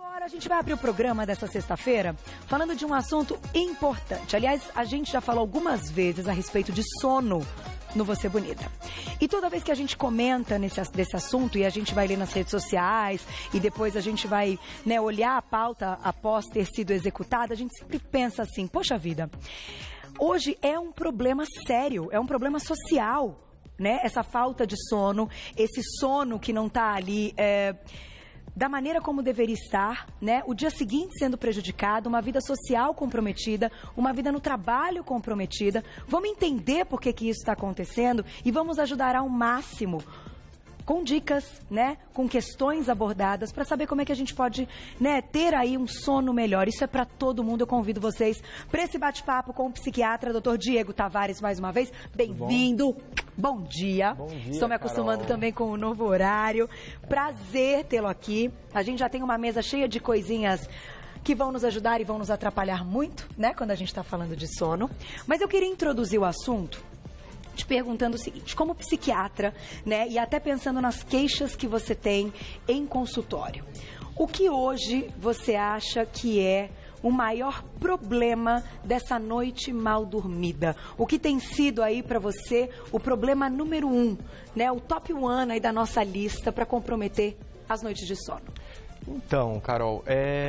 Agora a gente vai abrir o programa dessa sexta-feira falando de um assunto importante. Aliás, a gente já falou algumas vezes a respeito de sono no Você Bonita. E toda vez que a gente comenta desse assunto e a gente vai ler nas redes sociais e depois a gente vai, olhar a pauta após ter sido executada, a gente sempre pensa assim, poxa vida, hoje é um problema sério, é um problema social, essa falta de sono, esse sono que não está ali da maneira como deveria estar, o dia seguinte sendo prejudicado, uma vida social comprometida, uma vida no trabalho comprometida. Vamos entender por que isso está acontecendo e vamos ajudar ao máximo com dicas, com questões abordadas para saber como é que a gente pode, ter aí um sono melhor. Isso é para todo mundo. Eu convido vocês para esse bate-papo com o psiquiatra, Dr. Diego Tavares, mais uma vez. Bem-vindo. Bom dia. Bom dia. Estou me acostumando, Carol, também com o novo horário. Prazer tê-lo aqui. A gente já tem uma mesa cheia de coisinhas que vão nos ajudar e vão nos atrapalhar muito, quando a gente está falando de sono. Mas eu queria introduzir o assunto te perguntando o seguinte, como psiquiatra, e até pensando nas queixas que você tem em consultório, o que hoje você acha que é o maior problema dessa noite mal dormida? O que tem sido aí para você o problema número 1, o top 1 aí da nossa lista para comprometer as noites de sono? Então, Carol,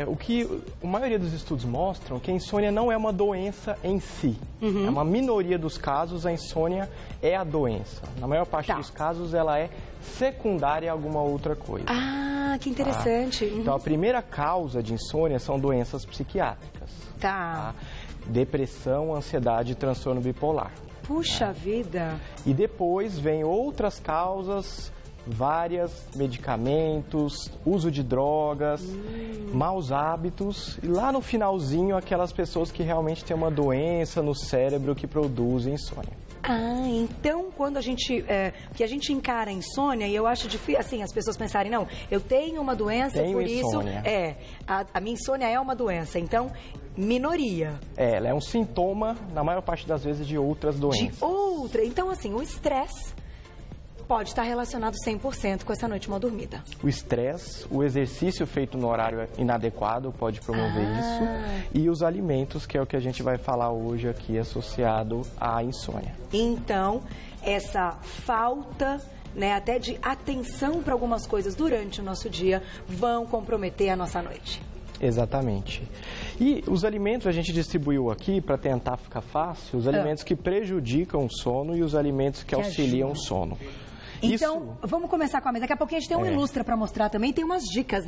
o que a maioria dos estudos mostram que a insônia não é uma doença em si. É uma minoria dos casos, a insônia é a doença. Na maior parte dos casos, ela é secundária a alguma outra coisa. Ah, que interessante. Então, a primeira causa de insônia são doenças psiquiátricas. Depressão, ansiedade e transtorno bipolar. Puxa vida! E depois vem outras causas, várias, medicamentos, uso de drogas, maus hábitos e lá no finalzinho aquelas pessoas que realmente têm uma doença no cérebro que produz insônia. Ah, então quando a gente, que a gente encara a insônia, e eu acho difícil, assim, as pessoas pensarem, não, eu tenho uma doença, por insônia. A minha insônia é uma doença, então, minoria. Ela é um sintoma, na maior parte das vezes, de outras doenças. Então assim, o estresse pode estar relacionado 100% com essa noite mal dormida. O estresse, o exercício feito no horário inadequado pode promover isso. E os alimentos, que é o que a gente vai falar hoje aqui, associado à insônia. Então, essa falta, até de atenção para algumas coisas durante o nosso dia, vão comprometer a nossa noite. Exatamente. E os alimentos a gente distribuiu aqui, para tentar ficar fácil, os alimentos que prejudicam o sono e os alimentos que auxiliam o sono. Então, vamos começar com a mesa. Daqui a pouquinho a gente tem um ilustra para mostrar também. Tem umas dicas,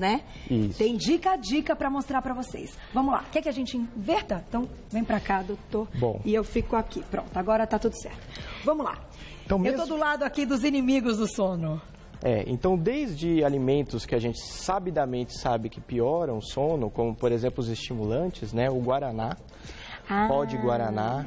Isso. Tem dica para mostrar para vocês. Vamos lá. Quer que a gente inverta? Então, vem para cá, doutor. Bom. E eu fico aqui. Pronto, agora tá tudo certo. Vamos lá. Então, eu tô do lado aqui dos inimigos do sono. Então desde alimentos que a gente sabidamente sabe que pioram o sono, como por exemplo os estimulantes, o guaraná, pó de guaraná,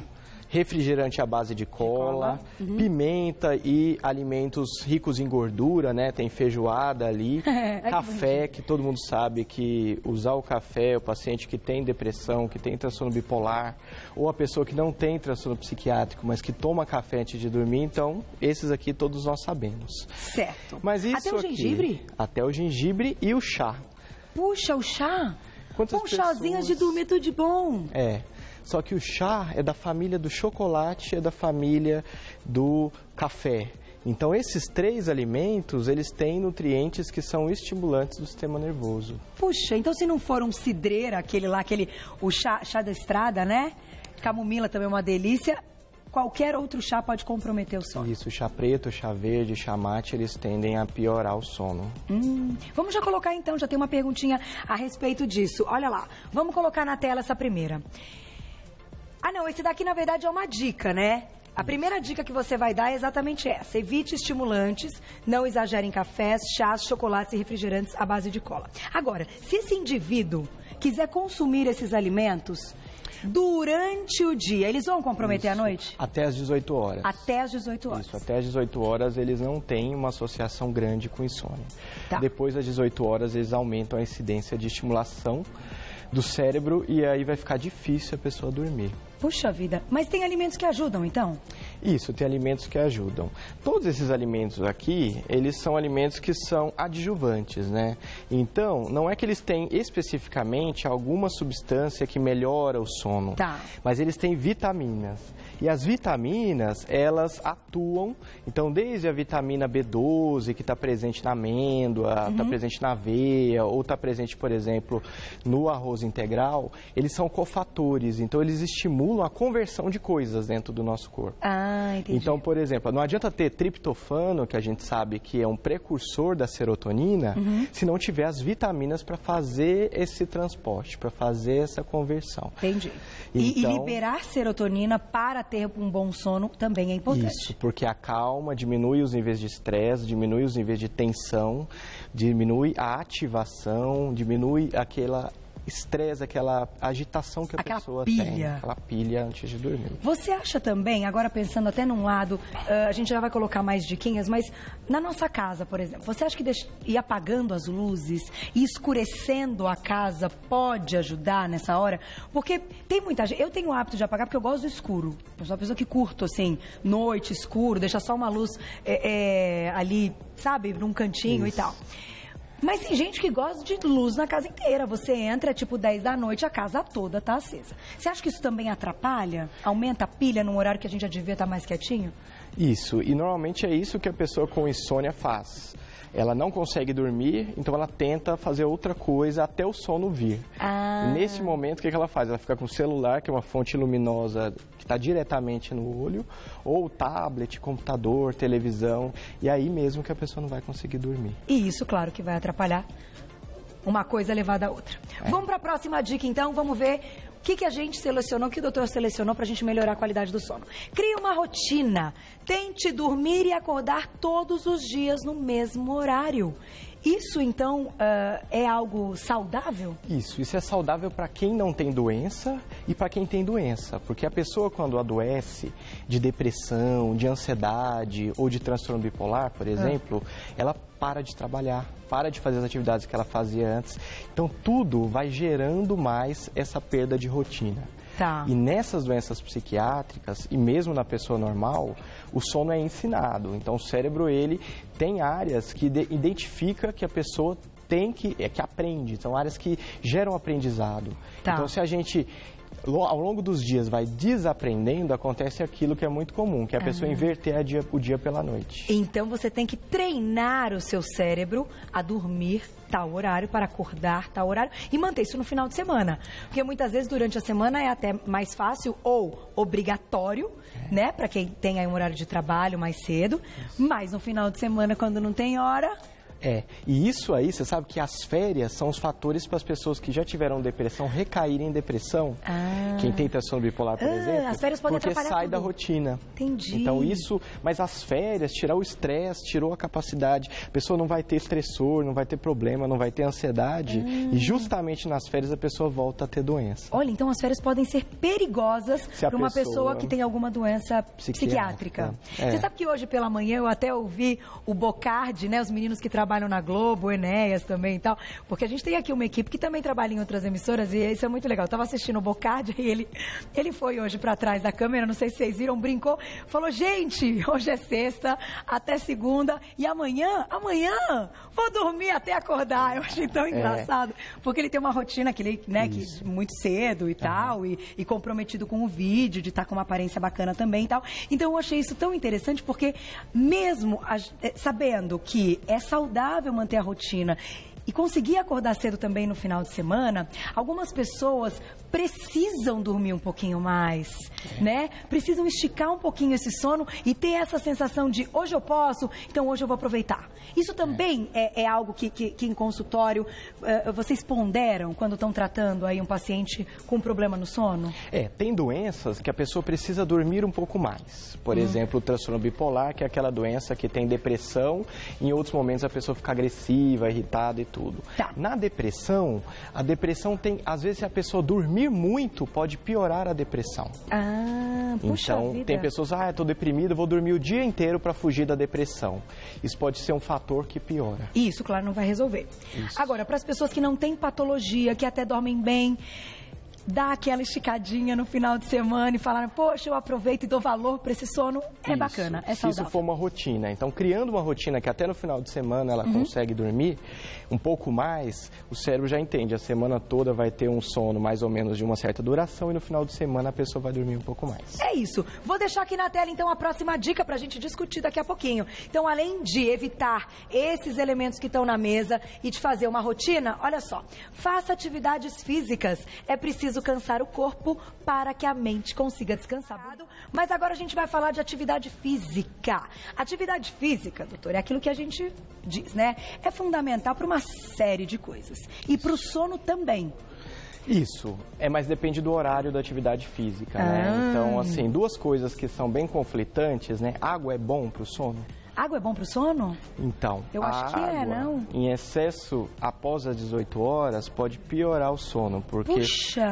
refrigerante à base de cola, pimenta e alimentos ricos em gordura, tem feijoada ali, café, que todo mundo sabe que usar o café, o paciente que tem depressão, que tem transtorno bipolar, ou a pessoa que não tem transtorno psiquiátrico, mas que toma café antes de dormir, então esses aqui todos nós sabemos. Certo. Mas isso até o gengibre? Até o gengibre e o chá. Puxa, o chá? Chazinho de dormir tudo de bom. Só que o chá é da família do chocolate, é da família do café. Então, esses 3 alimentos, eles têm nutrientes que são estimulantes do sistema nervoso. Puxa, então se não for um cidreira, o chá da estrada, Camomila também é uma delícia. Qualquer outro chá pode comprometer o sono. Isso, chá preto, chá verde, chá mate, eles tendem a piorar o sono. Vamos já colocar então, já tem uma perguntinha a respeito disso. Olha lá, vamos colocar na tela essa primeira. Não, esse daqui na verdade é uma dica, A primeira dica que você vai dar é exatamente essa. Evite estimulantes, não exagere em cafés, chás, chocolates e refrigerantes à base de cola. Agora, se esse indivíduo quiser consumir esses alimentos durante o dia, eles vão comprometer a noite? Até às 18 horas. Até às 18 horas. Isso, até às 18 horas eles não têm uma associação grande com insônia. Depois das 18 horas eles aumentam a incidência de estimulação do cérebro e aí vai ficar difícil a pessoa dormir. Puxa vida, mas tem alimentos que ajudam então? Isso, tem alimentos que ajudam. Todos esses alimentos aqui, eles são alimentos que são adjuvantes, né? Então, não é que eles têm especificamente alguma substância que melhora o sono, mas eles têm vitaminas. E as vitaminas, elas atuam, então desde a vitamina B12, que está presente na amêndoa, está presente na aveia, ou está presente, por exemplo, no arroz integral, eles são cofatores, então eles estimulam a conversão de coisas dentro do nosso corpo. Entendi. Então, por exemplo, não adianta ter triptofano, que a gente sabe que é um precursor da serotonina, se não tiver as vitaminas para fazer esse transporte, para fazer essa conversão. Entendi. E liberar serotonina para ter um bom sono também é importante. Isso, porque acalma, diminui os níveis de estresse, diminui os níveis de tensão, diminui a ativação, diminui aquela estresse, aquela agitação que a pessoa tem. Aquela pilha antes de dormir. Você acha também, agora pensando até num lado, a gente já vai colocar mais diquinhas, mas na nossa casa, por exemplo, você acha que ir apagando as luzes e escurecendo a casa pode ajudar nessa hora? Porque tem muita gente, eu tenho o hábito de apagar porque eu gosto do escuro. Eu sou uma pessoa que curto, assim, noite, escuro, deixa só uma luz ali, sabe, num cantinho e tal. Mas tem gente que gosta de luz na casa inteira. Você entra, tipo 10 da noite, a casa toda tá acesa. Você acha que isso também atrapalha? Aumenta a pilha num horário que a gente já devia estar mais quietinho? Isso, e normalmente é isso que a pessoa com insônia faz. Ela não consegue dormir, então ela tenta fazer outra coisa até o sono vir. Nesse momento, o que ela faz? Ela fica com o celular, que é uma fonte luminosa que está diretamente no olho, ou tablet, computador, televisão, e aí mesmo que a pessoa não vai conseguir dormir. E isso, claro, que vai atrapalhar uma coisa levada a outra. Vamos para a próxima dica, então, vamos ver o que a gente selecionou, o que o doutor selecionou para a gente melhorar a qualidade do sono. Crie uma rotina. Tente dormir e acordar todos os dias no mesmo horário. Isso, então, é algo saudável? Isso é saudável para quem não tem doença e para quem tem doença. Porque a pessoa, quando adoece de depressão, de ansiedade ou de transtorno bipolar, por exemplo, ela para de trabalhar, para de fazer as atividades que ela fazia antes. Então, tudo vai gerando mais essa perda de rotina. E nessas doenças psiquiátricas, e mesmo na pessoa normal, o sono é ensinado. Então, o cérebro, ele tem áreas que identifica que a pessoa tem que aprende. São áreas que geram aprendizado. Então, se a gente, ao longo dos dias, vai desaprendendo, acontece aquilo que é muito comum, que é a pessoa inverter o dia pela noite. Então, você tem que treinar o seu cérebro a dormir tal horário, para acordar tal horário e manter isso no final de semana. Porque muitas vezes durante a semana é até mais fácil ou obrigatório, né? Para quem tem aí um horário de trabalho mais cedo, mas no final de semana, quando não tem hora... E isso aí, você sabe que as férias são os fatores para as pessoas que já tiveram depressão recaírem em depressão. Quem tem transtorno bipolar, por exemplo, as férias podem porque sai tudo. Da rotina. Entendi. Então isso, mas as férias, tirar o estresse, tirou a capacidade, a pessoa não vai ter estressor, não vai ter problema, não vai ter ansiedade, e justamente nas férias a pessoa volta a ter doença. Olha, então as férias podem ser perigosas para uma pessoa que tem alguma doença psiquiátrica. Você sabe que hoje pela manhã eu até ouvi o Bocardi, né, os meninos que trabalham na Globo, o Enéas também e tal, porque a gente tem aqui uma equipe que também trabalha em outras emissoras e isso é muito legal. Eu estava assistindo o Bocardi e ele foi hoje para trás da câmera, não sei se vocês viram, brincou, falou, gente, hoje é sexta, até segunda e amanhã vou dormir até acordar. Eu achei tão engraçado, porque ele tem uma rotina que ele, né, que muito cedo e tal, e comprometido com o vídeo, de estar com uma aparência bacana também e tal. Então eu achei isso tão interessante, porque mesmo sabendo que é saudável manter a rotina e conseguir acordar cedo também no final de semana, algumas pessoas precisam dormir um pouquinho mais, né? Precisam esticar um pouquinho esse sono e ter essa sensação de hoje eu posso, então hoje eu vou aproveitar. Isso também é algo que em consultório vocês ponderam quando estão tratando aí um paciente com problema no sono? Tem doenças que a pessoa precisa dormir um pouco mais. Por exemplo, o transtorno bipolar, que é aquela doença que tem depressão, em outros momentos a pessoa fica agressiva, irritada e tudo. Na depressão, a depressão tem, às vezes, se a pessoa dormir muito, pode piorar a depressão. Puxa então, vida. Tem pessoas, eu estou deprimido, vou dormir o dia inteiro para fugir da depressão. Isso pode ser um fator que piora. Isso, claro, não vai resolver. Agora, para as pessoas que não têm patologia, que até dormem bem, dar aquela esticadinha no final de semana e falar, poxa, eu aproveito e dou valor para esse sono, é bacana, é saudável. Se isso for uma rotina, então criando uma rotina que até no final de semana ela consegue dormir um pouco mais, o cérebro já entende, a semana toda vai ter um sono mais ou menos de uma certa duração e no final de semana a pessoa vai dormir um pouco mais. É isso. Vou deixar aqui na tela então a próxima dica para a gente discutir daqui a pouquinho. Então, além de evitar esses elementos que estão na mesa e de fazer uma rotina, olha só, faça atividades físicas. É preciso cansar o corpo para que a mente consiga descansar. Mas agora a gente vai falar de atividade física. Atividade física, doutor, é aquilo que a gente diz, né? É fundamental para uma série de coisas. E para o sono também. Isso, mas depende do horário da atividade física, né? Então, assim, duas coisas que são bem conflitantes, né? Água é bom para o sono? Água é bom para o sono? Então, eu acho que é, não? Em excesso, após as 18 horas, pode piorar o sono, porque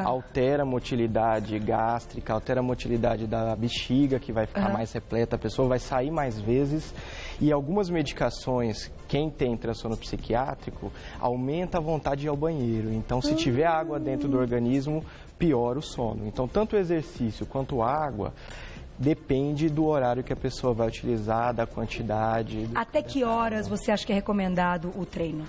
altera a motilidade gástrica, altera a motilidade da bexiga, que vai ficar mais repleta, a pessoa vai sair mais vezes, e algumas medicações, quem tem transtorno psiquiátrico, aumenta a vontade de ir ao banheiro. Então, se tiver água dentro do organismo, piora o sono. Então, tanto o exercício quanto a água depende do horário que a pessoa vai utilizar, da quantidade. Até que horas você acha que é recomendado o treino?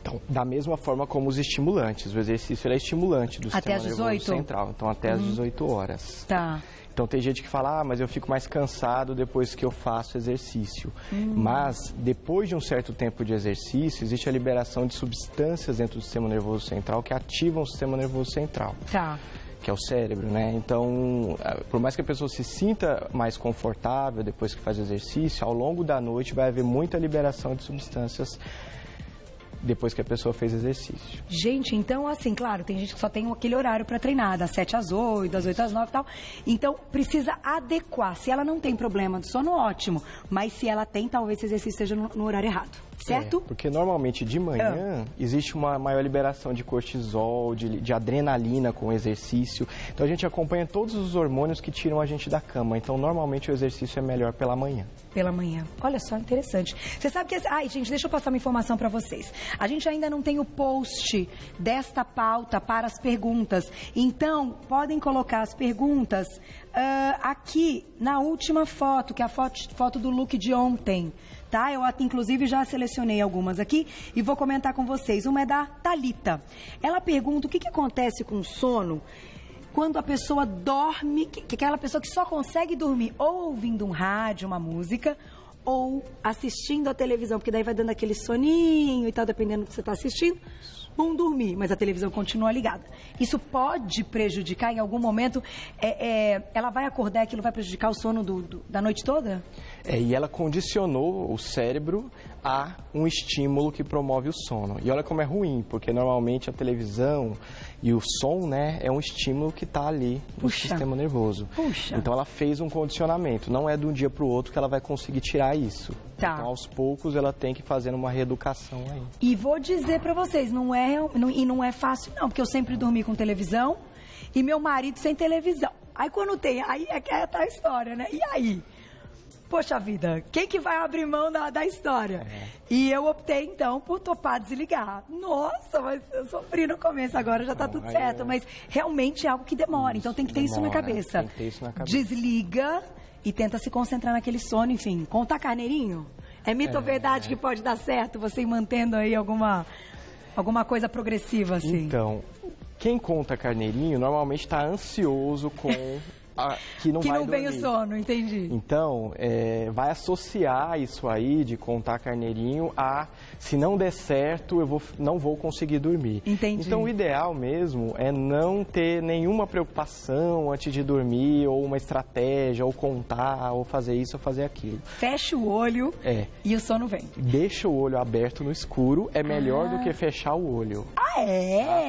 Então, da mesma forma como os estimulantes. O exercício é estimulante do sistema nervoso central. Então, até as 18 horas. Tá. Então, tem gente que fala, mas eu fico mais cansado depois que eu faço exercício. Mas, depois de um certo tempo de exercício, existe a liberação de substâncias dentro do sistema nervoso central que ativam o sistema nervoso central. Tá. Que é o cérebro, né? Então, por mais que a pessoa se sinta mais confortável depois que faz exercício, ao longo da noite vai haver muita liberação de substâncias depois que a pessoa fez exercício. Gente, então, assim, claro, tem gente que só tem aquele horário para treinar, das 7 às 8, das 8 às 9 e tal. Então, precisa adequar. Se ela não tem problema do sono, ótimo. Mas se ela tem, talvez esse exercício esteja no horário errado. Certo? Porque normalmente de manhã existe uma maior liberação de cortisol, de adrenalina com o exercício. Então a gente acompanha todos os hormônios que tiram a gente da cama. Então normalmente o exercício é melhor pela manhã. Pela manhã. Olha só, interessante. Você sabe que... Ai, gente, deixa eu passar uma informação para vocês. A gente ainda não tem o post desta pauta para as perguntas. Então, podem colocar as perguntas aqui na última foto, que é a foto do look de ontem. Tá? Eu, inclusive, já selecionei algumas aqui e vou comentar com vocês. Uma é da Thalita. Ela pergunta o que acontece com o sono quando a pessoa dorme, que é aquela pessoa que só consegue dormir ou ouvindo um rádio, uma música, ou assistindo a televisão, porque daí vai dando aquele soninho e tal, dependendo do que você está assistindo. Vão dormir, mas a televisão continua ligada. Isso pode prejudicar em algum momento? Ela vai acordar e aquilo vai prejudicar o sono da noite toda? E ela condicionou o cérebro a um estímulo que promove o sono. E olha como é ruim, porque normalmente a televisão e o som, né, é um estímulo que está ali no sistema nervoso. Então ela fez um condicionamento. Não é de um dia para o outro que ela vai conseguir tirar isso. Tá. Então aos poucos ela tem que fazer uma reeducação aí. E vou dizer para vocês, não é fácil não, porque eu sempre dormi com televisão e meu marido sem televisão. Aí quando tem, aí é a história, né? E aí? Poxa vida, quem que vai abrir mão da história? E eu optei, então, por topar desligar. Nossa, mas eu sofri no começo, agora já tá tudo certo. Mas realmente é algo que demora, então tem que ter isso na cabeça. Tem que ter isso na cabeça. Desliga e tenta se concentrar naquele sono, enfim. Contar carneirinho? É mito ou verdade que pode dar certo, você ir mantendo aí alguma coisa progressiva, assim? Então, quem conta carneirinho normalmente está ansioso com... que não vem o sono, entendi. Então, vai associar isso aí de contar carneirinho a, se não der certo, eu não vou conseguir dormir. Entendi. Então, o ideal mesmo é não ter nenhuma preocupação antes de dormir, ou uma estratégia, ou contar, ou fazer isso, ou fazer aquilo. Fecha o olho e o sono vem. Deixa o olho aberto no escuro, é melhor do que fechar o olho.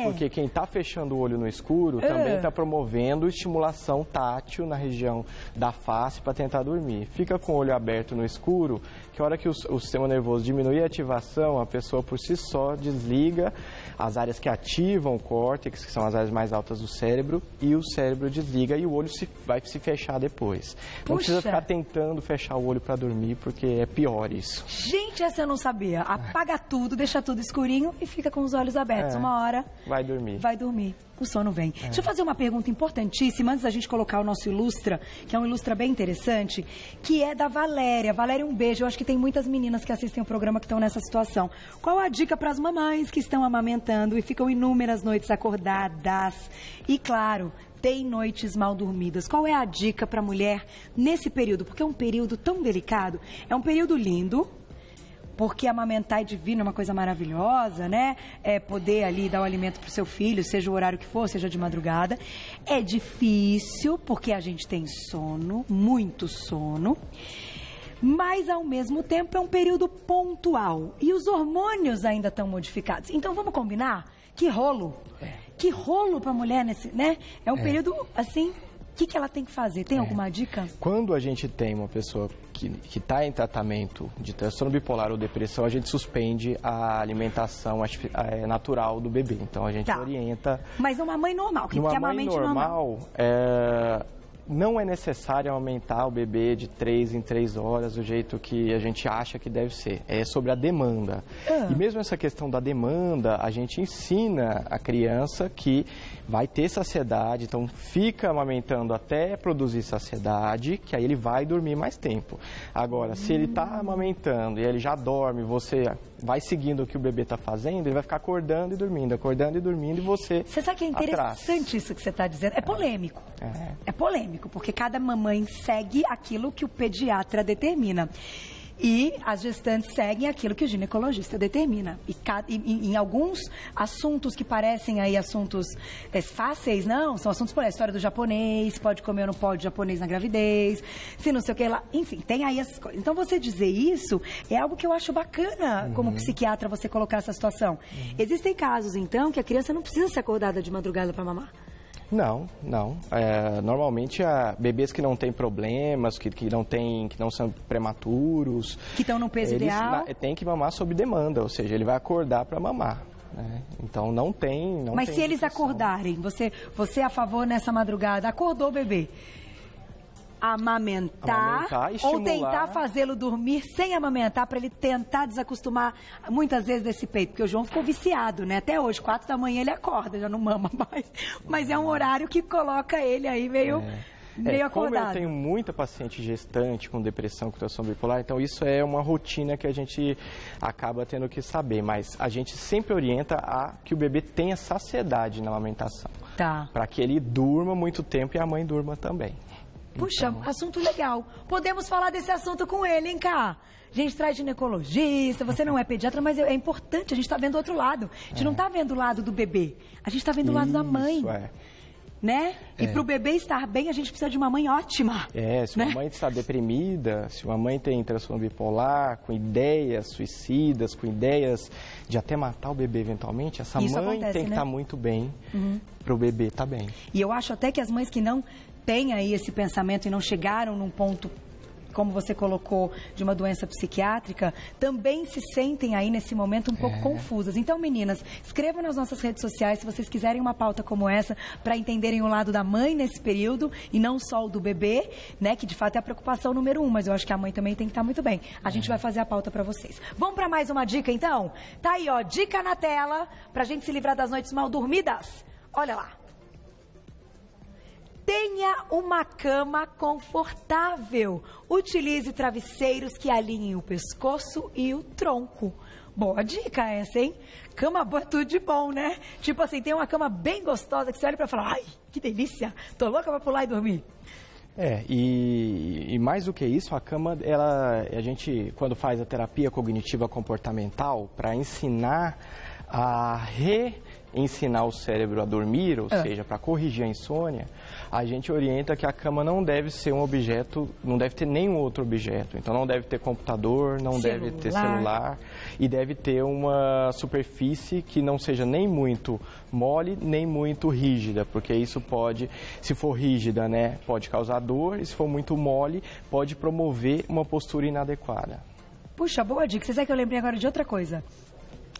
Porque quem está fechando o olho no escuro também está promovendo estimulação tátil na região da face para tentar dormir. Fica com o olho aberto no escuro, que a hora que o sistema nervoso diminui a ativação, a pessoa por si só desliga as áreas que ativam o córtex, que são as áreas mais altas do cérebro, e o cérebro desliga e o olho vai se fechar depois. Não precisa ficar tentando fechar o olho para dormir, porque é pior isso. Gente, essa eu não sabia. Apaga tudo, deixa tudo escurinho e fica com os olhos abertos. uma hora... Vai dormir. O sono vem. Deixa eu fazer uma pergunta importantíssima, antes da gente colocar o nosso Ilustra, que é um Ilustra bem interessante, que é da Valéria. Valéria, um beijo. Eu acho que tem muitas meninas que assistem o programa que estão nessa situação. Qual a dica para as mamães que estão amamentando e ficam inúmeras noites acordadas? E, claro, tem noites mal dormidas. Qual é a dica para a mulher nesse período? Porque é um período tão delicado. É um período lindo, porque amamentar é divino, é uma coisa maravilhosa, né? É poder ali dar o alimento para o seu filho, seja o horário que for, seja de madrugada. É difícil, porque a gente tem sono, muito sono. Mas, ao mesmo tempo, é um período pontual. E os hormônios ainda estão modificados. Então, vamos combinar? Que rolo. Que rolo para a mulher, nesse, né? É um período, assim... O que ela tem que fazer? Tem alguma dica? Quando a gente tem uma pessoa que está em tratamento de transtorno bipolar ou depressão, a gente suspende a alimentação natural do bebê. Então, a gente orienta... Mas uma mãe normal, que quer amamente normal, não é necessário aumentar o bebê de 3 em 3 horas do jeito que a gente acha que deve ser. É sobre a demanda. E mesmo essa questão da demanda, a gente ensina a criança que vai ter saciedade, então fica amamentando até produzir saciedade, que aí ele vai dormir mais tempo. Agora, se ele está amamentando e ele já dorme, você vai seguindo o que o bebê está fazendo, ele vai ficar acordando e dormindo e você... Você sabe que é interessante isso que você está dizendo? É polêmico. É polêmico, porque cada mamãe segue aquilo que o pediatra determina. E as gestantes seguem aquilo que o ginecologista determina. E em alguns assuntos que parecem aí assuntos fáceis, não, são assuntos por a história do japonês, pode comer ou não pode japonês na gravidez, se não sei o que lá, enfim, tem aí essas coisas. Então você dizer isso é algo que eu acho bacana como psiquiatra você colocar essa situação. Existem casos, então, que a criança não precisa ser acordada de madrugada para mamar. Não. Normalmente, bebês que não têm problemas, que não são prematuros... Que estão no peso ideal. Tem que mamar sob demanda, ou seja, ele vai acordar para mamar. Né? Então, não tem... Mas se eles acordarem, você é a favor nessa madrugada, acordou o bebê... Amamentar ou tentar fazê-lo dormir sem amamentar para ele tentar desacostumar muitas vezes desse peito, porque o João ficou viciado, né? Até hoje, 4 da manhã ele acorda, já não mama mais, mas é um horário que coloca ele aí meio acordado. Como eu tenho muita paciente gestante com depressão, com transtorno bipolar, então isso é uma rotina que a gente acaba tendo que saber, mas a gente sempre orienta a que o bebê tenha saciedade na amamentação, para que ele durma muito tempo e a mãe durma também. Puxa, assunto legal. Podemos falar desse assunto com ele, hein, Cá? A gente traz ginecologista, você não é pediatra, mas é importante, a gente está vendo o outro lado. A gente não está vendo o lado do bebê, a gente está vendo o lado da mãe. Né? E para o bebê estar bem, a gente precisa de uma mãe ótima. Se uma mãe está deprimida, se uma mãe tem transtorno bipolar, com ideias suicidas, com ideias de até matar o bebê eventualmente, essa mãe tem que estar muito bem para o bebê estar bem. E eu acho até que as mães que não têm aí esse pensamento e não chegaram num ponto, como você colocou, de uma doença psiquiátrica, também se sentem aí nesse momento um pouco confusas. Então, meninas, escrevam nas nossas redes sociais se vocês quiserem uma pauta como essa para entenderem o lado da mãe nesse período e não só o do bebê, né, que de fato é a preocupação número 1, mas eu acho que a mãe também tem que estar muito bem. A gente vai fazer a pauta para vocês. Vamos para mais uma dica, então? Tá aí, ó, dica na tela pra gente se livrar das noites mal dormidas. Olha lá. Tenha uma cama confortável. Utilize travesseiros que alinhem o pescoço e o tronco. Boa dica essa, hein? Cama boa, tudo de bom, né? Tipo assim, tem uma cama bem gostosa que você olha pra falar, ai, que delícia, tô louca pra pular e dormir. E mais do que isso, a cama, a gente, quando faz a terapia cognitiva comportamental, para ensinar a ensinar o cérebro a dormir, ou seja, para corrigir a insônia, a gente orienta que a cama não deve ser um objeto, não deve ter nenhum outro objeto. Então não deve ter computador, não deve ter celular e deve ter uma superfície que não seja nem muito mole, nem muito rígida, porque isso pode, se for rígida, né, pode causar dor, e se for muito mole, pode promover uma postura inadequada. Puxa, boa dica. Você sabe que eu lembrei agora de outra coisa?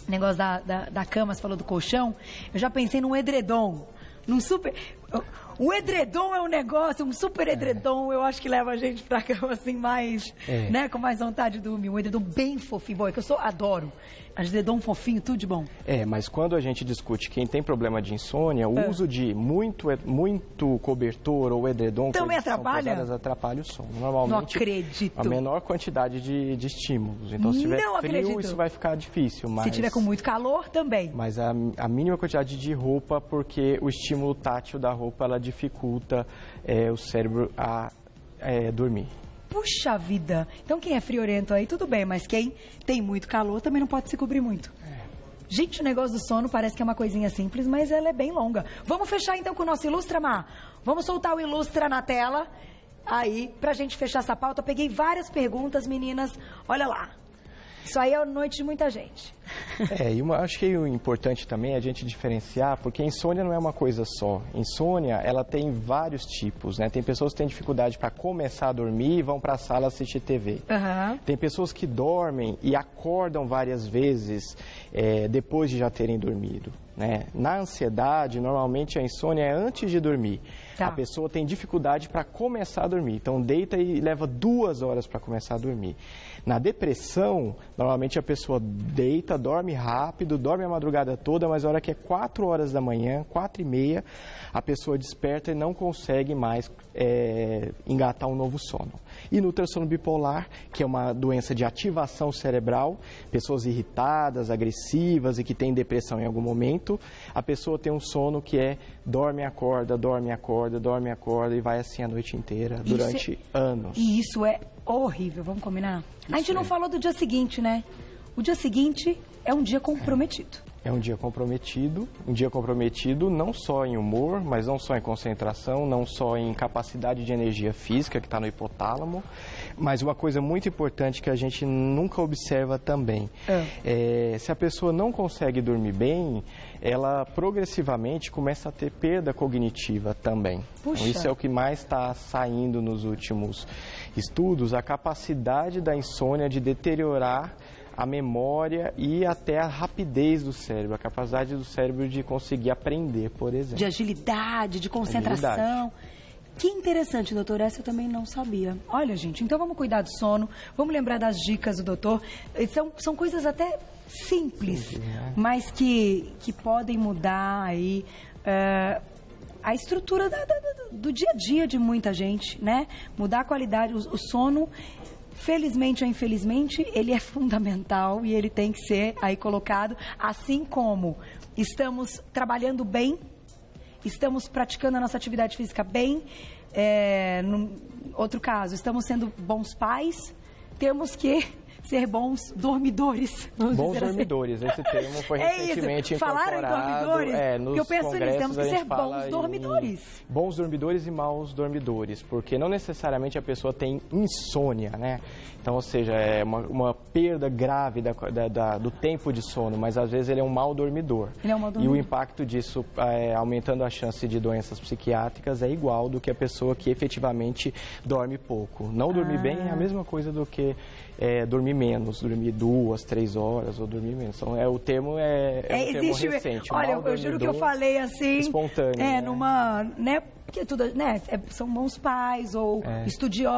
Negócio da cama, você falou do colchão, eu já pensei num edredom, num super... O edredom é um negócio, um super edredom, eu acho que leva a gente pra cama assim mais, né, com mais vontade de dormir. Um edredom bem fofinho, bom, é que eu adoro. Edredom fofinho, tudo de bom. Mas quando a gente discute quem tem problema de insônia, o uso de muito cobertor ou edredom também atrapalha o sono. Normalmente, não acredito. A menor quantidade de estímulos. Então, se tiver frio, isso vai ficar difícil. Mas, se tiver com muito calor, também. Mas a mínima quantidade de roupa, porque o estímulo tátil da roupa, ela dificulta o cérebro a dormir. Puxa vida! Então quem é friorento aí, tudo bem, mas quem tem muito calor também não pode se cobrir muito. Gente, o negócio do sono parece que é uma coisinha simples, mas ela é bem longa. Vamos fechar então com o nosso Ilustra, Mar? Vamos soltar o Ilustra na tela. Aí, pra gente fechar essa pauta, eu peguei várias perguntas, meninas. Olha lá. Isso aí é a noite de muita gente. E acho que o importante também é a gente diferenciar, porque insônia não é uma coisa só. Insônia, ela tem vários tipos, né? Tem pessoas que têm dificuldade para começar a dormir e vão para a sala assistir TV. Tem pessoas que dormem e acordam várias vezes depois de já terem dormido, né? Na ansiedade, normalmente a insônia é antes de dormir. A pessoa tem dificuldade para começar a dormir, então deita e leva 2 horas para começar a dormir. Na depressão, normalmente a pessoa deita, dorme rápido, dorme a madrugada toda, mas a hora que é 4 horas da manhã, 4h30, a pessoa desperta e não consegue mais engatar um novo sono. E no transtorno bipolar, que é uma doença de ativação cerebral, pessoas irritadas, agressivas e que têm depressão em algum momento, a pessoa tem um sono que dorme, acorda, dorme, acorda, dorme, acorda e vai assim a noite inteira, durante anos. E isso é horrível, vamos combinar? A gente não falou do dia seguinte, né? O dia seguinte é um dia comprometido. É um dia comprometido não só em humor, mas não só em concentração, não só em capacidade de energia física, que está no hipotálamo, mas uma coisa muito importante que a gente nunca observa também. Se a pessoa não consegue dormir bem, ela progressivamente começa a ter perda cognitiva também. Então, isso é o que mais está saindo nos últimos estudos, a capacidade da insônia de deteriorar a memória e até a rapidez do cérebro, a capacidade do cérebro de conseguir aprender, por exemplo. De agilidade, de concentração. Que interessante, doutor, essa eu também não sabia. Olha, gente, então vamos cuidar do sono, vamos lembrar das dicas do doutor. São coisas até simples, mas que podem mudar aí a estrutura do dia a dia de muita gente, né? Mudar a qualidade, o sono. Felizmente ou infelizmente, ele é fundamental e ele tem que ser aí colocado, assim como estamos trabalhando bem, estamos praticando a nossa atividade física bem, no outro caso, estamos sendo bons pais, temos que ser bons dormidores. Bons dormidores, esse termo foi recentemente incorporado. Falaram em dormidores? Nos eu penso nisso, temos que ser bons dormidores. Bons dormidores e maus dormidores, porque não necessariamente a pessoa tem insônia, né? Então, ou seja, é uma perda grave do tempo de sono, mas às vezes ele é um mau dormidor. Ele é um mau dormidor. E o impacto disso, aumentando a chance de doenças psiquiátricas, é igual do que a pessoa que efetivamente dorme pouco. Não dormir bem é a mesma coisa do que dormir menos, dormir 2, 3 horas ou dormir menos. Então, o termo é um termo recente. Olha, eu juro que eu falei assim, espontâneo, numa, né? Porque tudo, né? São bons pais ou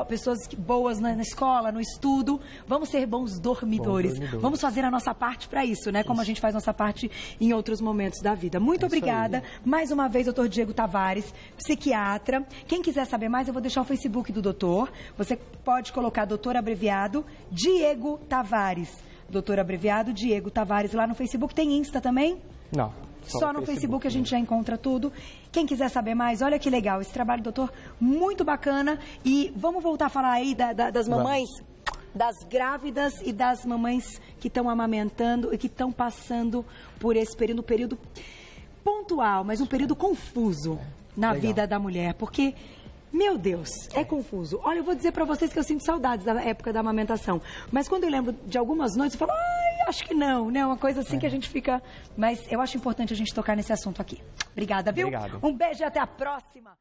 pessoas boas na escola, no estudo. Vamos ser bons dormidores. Vamos fazer a nossa parte para isso, né? Como a gente faz nossa parte em outros momentos da vida. Muito obrigada. Mais uma vez, doutor Diego Tavares, psiquiatra. Quem quiser saber mais, eu vou deixar o Facebook do doutor. Você pode colocar doutor abreviado Diego Tavares. Doutor abreviado Diego Tavares lá no Facebook. Tem Insta também? Não. Só no Facebook a gente já encontra tudo. Quem quiser saber mais, olha que legal. Esse trabalho, doutor, muito bacana. E vamos voltar a falar aí das mamães, das grávidas e das mamães que estão amamentando e que estão passando por esse período pontual, mas um período confuso na vida da mulher. Porque, meu Deus, é confuso. Olha, eu vou dizer pra vocês que eu sinto saudades da época da amamentação. Mas quando eu lembro de algumas noites, eu falo, acho que não, né? Uma coisa assim que a gente fica... Mas eu acho importante a gente tocar nesse assunto aqui. Obrigada, viu? Obrigado. Um beijo e até a próxima.